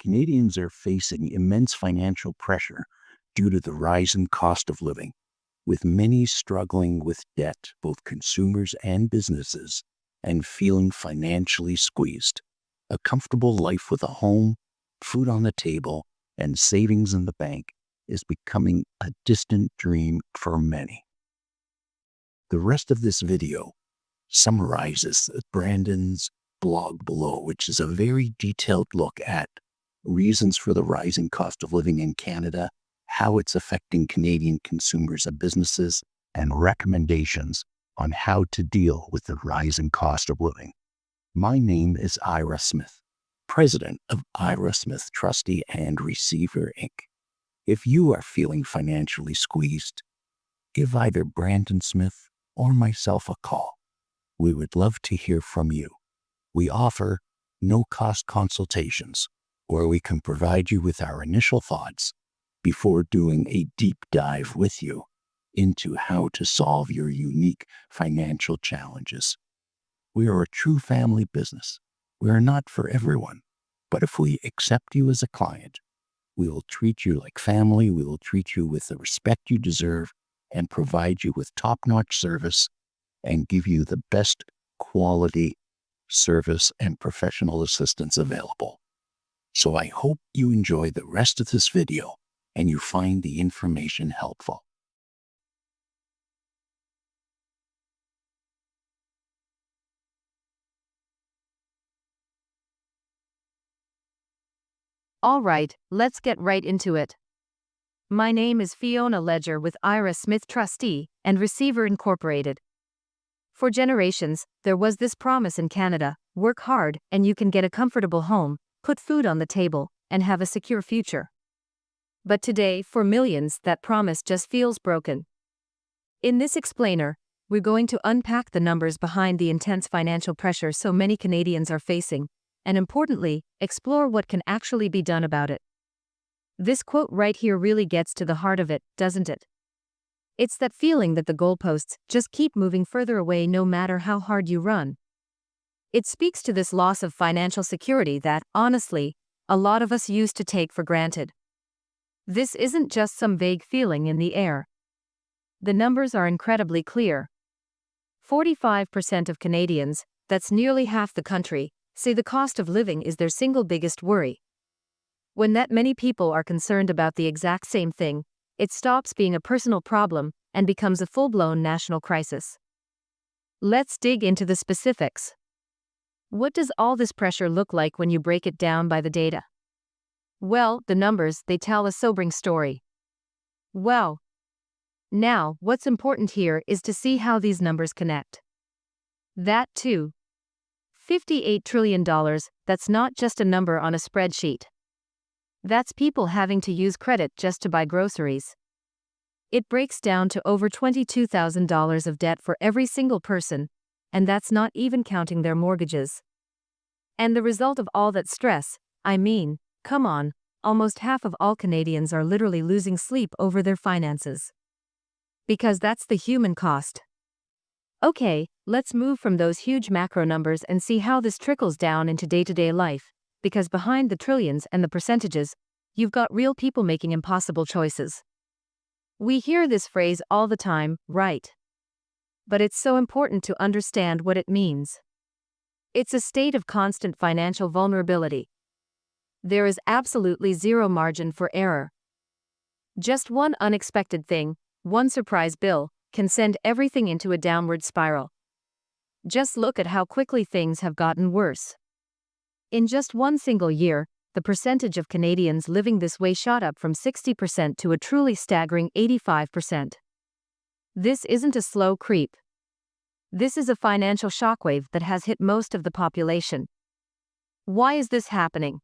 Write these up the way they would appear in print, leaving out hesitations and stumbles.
Canadians are facing immense financial pressure due to the rising cost of living, with many struggling with debt, both consumers and businesses, and feeling financially squeezed. A comfortable life with a home, food on the table, and savings in the bank is becoming a distant dream for many. The rest of this video summarizes Brandon's blog below, which is a very detailed look at reasons for the rising cost of living in Canada, how it's affecting Canadian consumers and businesses, and recommendations on how to deal with the rising cost of living. My name is Ira Smith, president of Ira Smith Trustee and Receiver, Inc. If you are feeling financially squeezed, give either Brandon Smith or myself a call. We would love to hear from you. We offer no-cost consultations where we can provide you with our initial thoughts before doing a deep dive with you into how to solve your unique financial challenges. We are a true family business. We are not for everyone, but if we accept you as a client, we will treat you like family, we will treat you with the respect you deserve, and provide you with top-notch service and give you the best quality service and professional assistance available. So I hope you enjoy the rest of this video and you find the information helpful. All right, let's get right into it. My name is Fiona Ledger with Ira Smith Trustee and Receiver Incorporated. For generations, there was this promise in Canada: work hard and you can get a comfortable home, put food on the table, and have a secure future. But today, for millions, that promise just feels broken. In this explainer, we're going to unpack the numbers behind the intense financial pressure so many Canadians are facing, and importantly, explore what can actually be done about it. This quote right here really gets to the heart of it, doesn't it? It's that feeling that the goalposts just keep moving further away no matter how hard you run. It speaks to this loss of financial security that, honestly, a lot of us used to take for granted. This isn't just some vague feeling in the air. The numbers are incredibly clear. 45% of Canadians, that's nearly half the country, say the cost of living is their single biggest worry. When that many people are concerned about the exact same thing, it stops being a personal problem and becomes a full-blown national crisis. Let's dig into the specifics. What does all this pressure look like when you break it down by the data? Well, the numbers, they tell a sobering story. Wow. Now, what's important here is to see how these numbers connect. That too. $58 trillion, that's not just a number on a spreadsheet. That's people having to use credit just to buy groceries. It breaks down to over $22,000 of debt for every single person, and that's not even counting their mortgages. And the result of all that stress, come on, almost half of all Canadians are literally losing sleep over their finances. Because that's the human cost. Okay, let's move from those huge macro numbers and see how this trickles down into day-to-day life, because behind the trillions and the percentages, you've got real people making impossible choices. We hear this phrase all the time, right? But it's so important to understand what it means. It's a state of constant financial vulnerability. There is absolutely zero margin for error. Just one unexpected thing, one surprise bill, can send everything into a downward spiral. Just look at how quickly things have gotten worse. In just one single year, the percentage of Canadians living this way shot up from 60% to a truly staggering 85%. This isn't a slow creep. This is a financial shockwave that has hit most of the population. Why is this happening?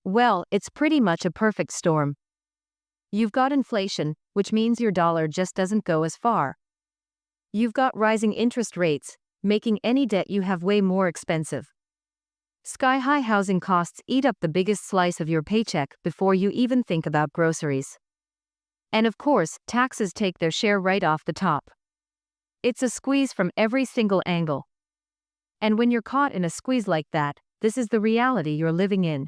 Well, it's pretty much a perfect storm. You've got inflation, which means your dollar just doesn't go as far. You've got rising interest rates, making any debt you have way more expensive. Sky-high housing costs eat up the biggest slice of your paycheck before you even think about groceries. And of course, taxes take their share right off the top. It's a squeeze from every single angle. And when you're caught in a squeeze like that, this is the reality you're living in.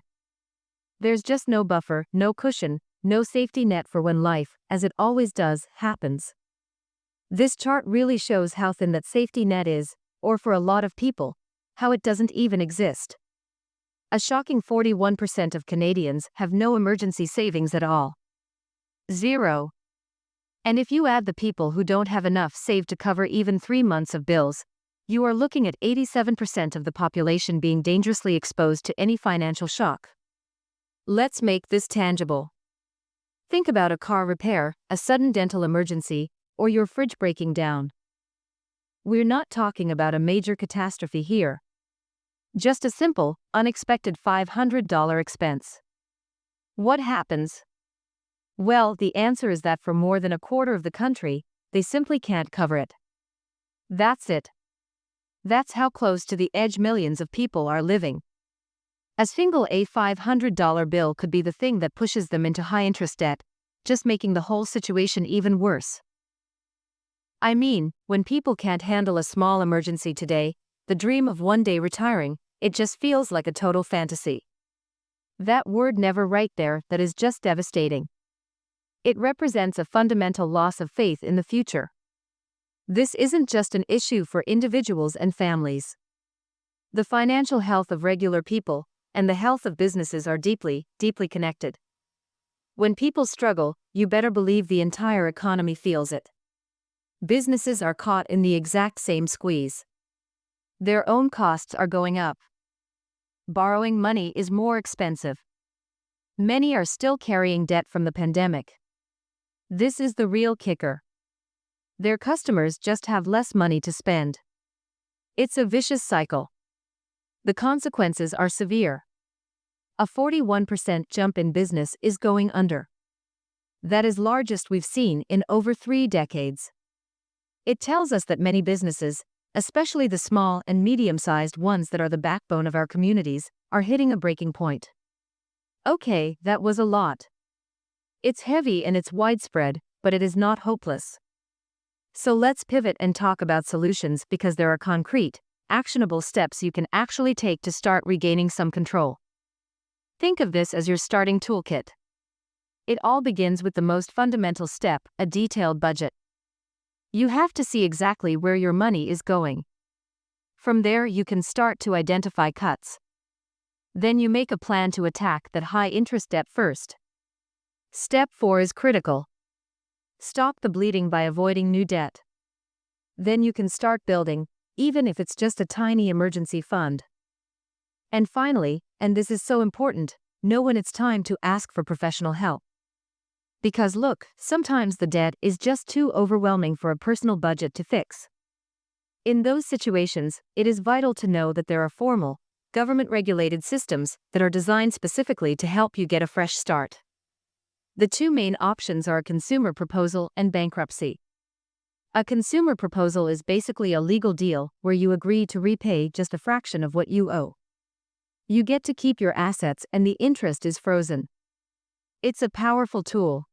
There's just no buffer, no cushion, no safety net for when life, as it always does, happens. This chart really shows how thin that safety net is, or for a lot of people, how it doesn't even exist. A shocking 41% of Canadians have no emergency savings at all. Zero. And if you add the people who don't have enough saved to cover even 3 months of bills, you are looking at 87% of the population being dangerously exposed to any financial shock. Let's make this tangible. Think about a car repair, a sudden dental emergency, or your fridge breaking down. We're not talking about a major catastrophe here. Just a simple, unexpected $500 expense. What happens? Well, the answer is that for more than a quarter of the country, they simply can't cover it. That's it. That's how close to the edge millions of people are living. A single $500 bill could be the thing that pushes them into high-interest debt, just making the whole situation even worse. I mean, when people can't handle a small emergency today, the dream of one day retiring, it just feels like a total fantasy. That word "never" right there, that is just devastating. It represents a fundamental loss of faith in the future. This isn't just an issue for individuals and families. The financial health of regular people and the health of businesses are deeply, deeply connected. When people struggle, you better believe the entire economy feels it. Businesses are caught in the exact same squeeze. Their own costs are going up. Borrowing money is more expensive. Many are still carrying debt from the pandemic. This is the real kicker. Their customers just have less money to spend. It's a vicious cycle. The consequences are severe. A 41% jump in business is going under. That is largest we've seen in over 3 decades. It tells us that many businesses, especially the small and medium-sized ones that are the backbone of our communities, are hitting a breaking point. Okay, that was a lot. It's heavy and it's widespread, but it is not hopeless. So let's pivot and talk about solutions, because there are concrete, actionable steps you can actually take to start regaining some control. Think of this as your starting toolkit. It all begins with the most fundamental step, a detailed budget. You have to see exactly where your money is going. From there, you can start to identify cuts. Then you make a plan to attack that high-interest debt first. Step 4 is critical. Stop the bleeding by avoiding new debt. Then you can start building, even if it's just a tiny emergency fund. And finally, and this is so important, know when it's time to ask for professional help. Because look, sometimes the debt is just too overwhelming for a personal budget to fix. In those situations, it is vital to know that there are formal, government-regulated systems that are designed specifically to help you get a fresh start. The 2 main options are a consumer proposal and bankruptcy. A consumer proposal is basically a legal deal where you agree to repay just a fraction of what you owe. You get to keep your assets and the interest is frozen. It's a powerful tool.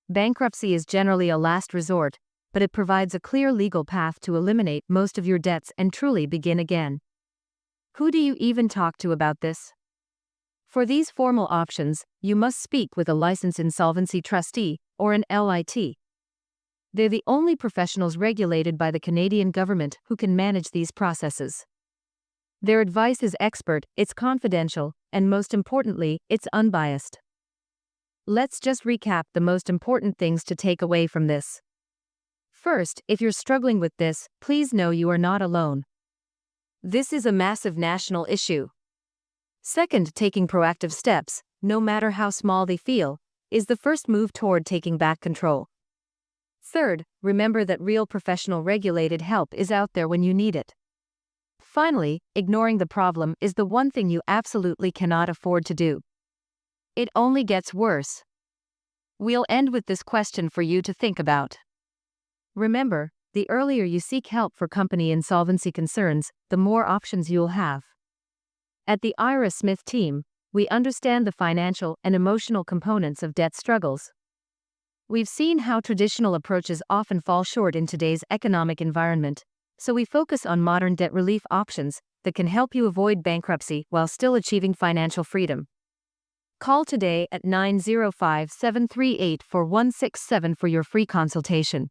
Bankruptcy is generally a last resort, but it provides a clear legal path to eliminate most of your debts and truly begin again. Who do you even talk to about this? For these formal options, you must speak with a licensed insolvency trustee, or an LIT. They're the only professionals regulated by the Canadian government who can manage these processes. Their advice is expert, it's confidential, and most importantly, it's unbiased. Let's just recap the most important things to take away from this. First, if you're struggling with this, please know you are not alone. This is a massive national issue. Second, taking proactive steps, no matter how small they feel, is the first move toward taking back control. Third, remember that real professional regulated help is out there when you need it. Finally, ignoring the problem is the one thing you absolutely cannot afford to do. It only gets worse. We'll end with this question for you to think about. Remember, the earlier you seek help for company insolvency concerns, the more options you'll have. At the Ira Smith team, we understand the financial and emotional components of debt struggles. We've seen how traditional approaches often fall short in today's economic environment, so we focus on modern debt relief options that can help you avoid bankruptcy while still achieving financial freedom. Call today at 905-738-4167 for your free consultation.